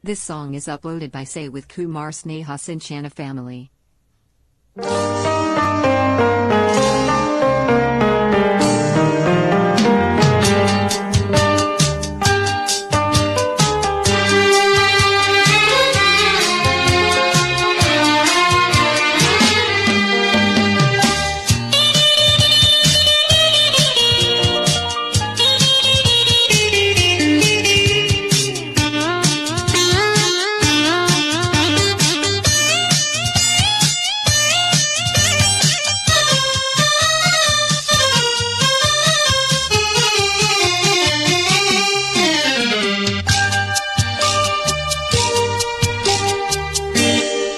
This song is uploaded by Say with Kumar Sneha Sinchana family.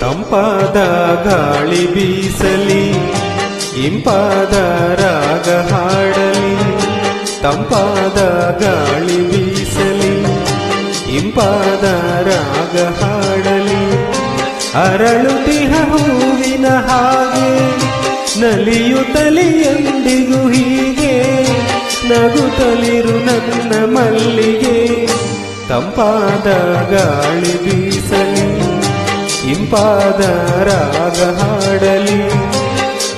ತಂಪಾದ ಗಾಳಿ ಬೀಸಲಿ, ಇಂಪಾದ ರಾಗ ಹಾಡಲಿ. ತಂಪಾದ ಗಾಳಿ ಬೀಸಲಿ, ಇಂಪಾದ ರಾಗ ಹಾಡಲಿ. ಅರಳುತ್ತಿಹ ಹೂವಿನ ಹಾಗೆ ನಲಿಯುತ್ತಲಿ ಎಂದಿಗೂ ಹೀಗೆ, ನಗುತ್ತಲಿರು ನನ್ನ ಮಲ್ಲಿಗೆ. ತಂಪಾದ ಗಾಳಿ ಬೀಸಲಿ, ಇಂಪಾದ ರಾಗ ಹಾಡಲಿ.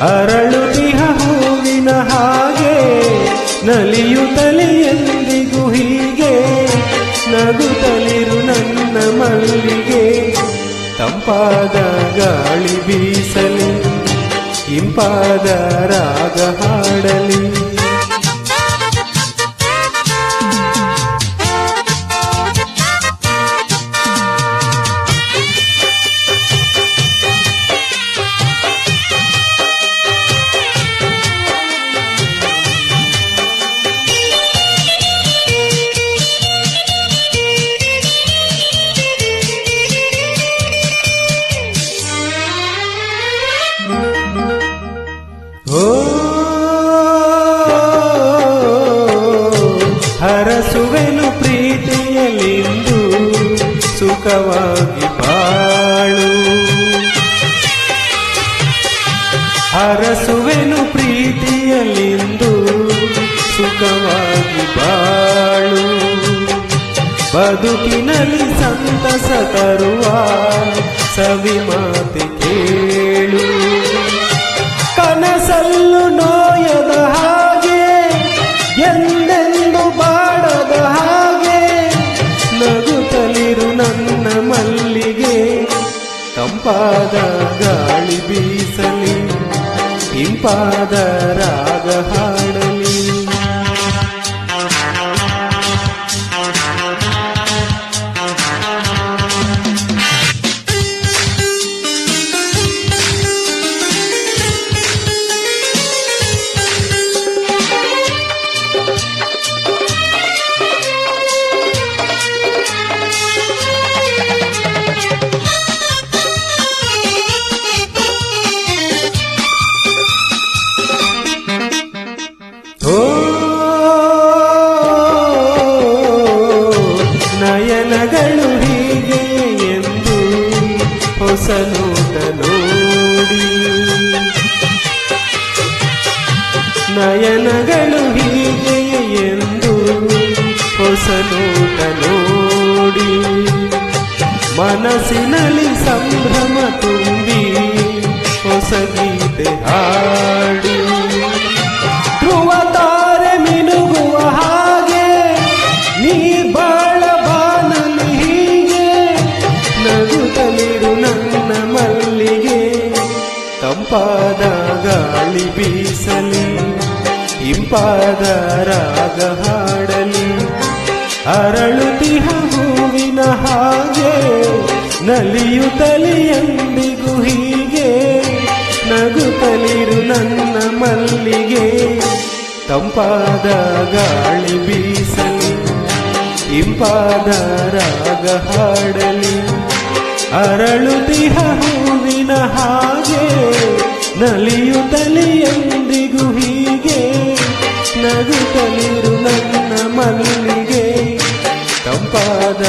ಅರಳುತ್ತಿಹ ಹೂವಿನ ಹಾಗೆ ನಲಿಯುತ್ತಲಿ ಎಂದಿಗೂ ಹೀಗೆ, ನಗುತ್ತಲಿರು ನನ್ನ ಮಲ್ಲಿಗೆ. ತಂಪಾದ ಗಾಳಿ ಬೀಸಲಿ, ಇಂಪಾದ ರಾಗ ಹಾಡಲಿ. ಹರಸುವೆನು ಪ್ರೀತಿಯಲಿಂದು ಸುಖವಾಗಿ ಬಾಳು. ಹರಸುವೆನು ಪ್ರೀತಿಯಲಿಂದು ಸುಖವಾಗಿ ಬಾಳು. ಬದುಕಿನಲ್ಲಿ ಸಂತಸ ತರುವ ಸವಿ ಮಾತೆ ಕೇಳು. ಕನಸಲ್ಲು ನೋಯದ ಹಾಗೆ, ಎಂದೆಂದು ಬಾಡದ ಹಾಗೆ, ನಗುತ್ತಲಿರು ನನ್ನ ಮಲ್ಲಿಗೆ. ತಂಪಾದ ಗಾಳಿ ಬೀಸಲಿ, ಇಂಪಾದ ರಾಗ ಹಾಡಲಿ. ನಯನಗಳು ಹೀಗೆ ಎಂದು ಹೊಸ ನೋಟ ನೋಡಿ. ನಯನಗಳು ಹೀಗೆ ಎಂದು ಹೊಸ ನೋಟ ನೋಡಿ. ಮನಸ್ಸಿನಲ್ಲಿ ಸಂಭ್ರಮ ತುಂಬಿ ಹೊಸ ಗೀತೆ ಹಾಡಿ. ಧ್ರುವ ತಾರೆ ಮಿನುಗುವ ಹಾಗೆ ನೀ ಬಾಳ ಬಾನಲಿ ಹೀಗೆ, ನಗುತ್ತಲಿರು ನನ್ನ ಮಲ್ಲಿಗೆ. ತಂಪಾದ ಗಾಳಿ ಬೀಸಲಿ, ಇಂಪಾದ ರಾಗ ಹಾಡಲಿ. ಅರಳುತ್ತಿಹ ಹೂವಿನ ಹಾಗೆ ನಲಿಯುತ್ತಲಿ ಎಂದಿಗೂ ಹೀಗೆ, ನಗುತ್ತಲಿರು ನನ್ನ ಮಲ್ಲಿಗೆ. ತಂಪಾದ ಗಾಳಿ ಬೀಸಲಿ, ಇಂಪಾದ ರಾಗ ಹಾಡಲಿ. ಅರಳುತ್ತಿಹ ಹೂವಿನ ಹಾಗೆ ನಲಿಯುತ್ತಲಿ ಎಂದಿಗೂ ಹೀಗೆ, ನಗುತ್ತಲಿರು ನನ್ನ ಮಲ್ಲಿಗೆ. ತಂಪಾದ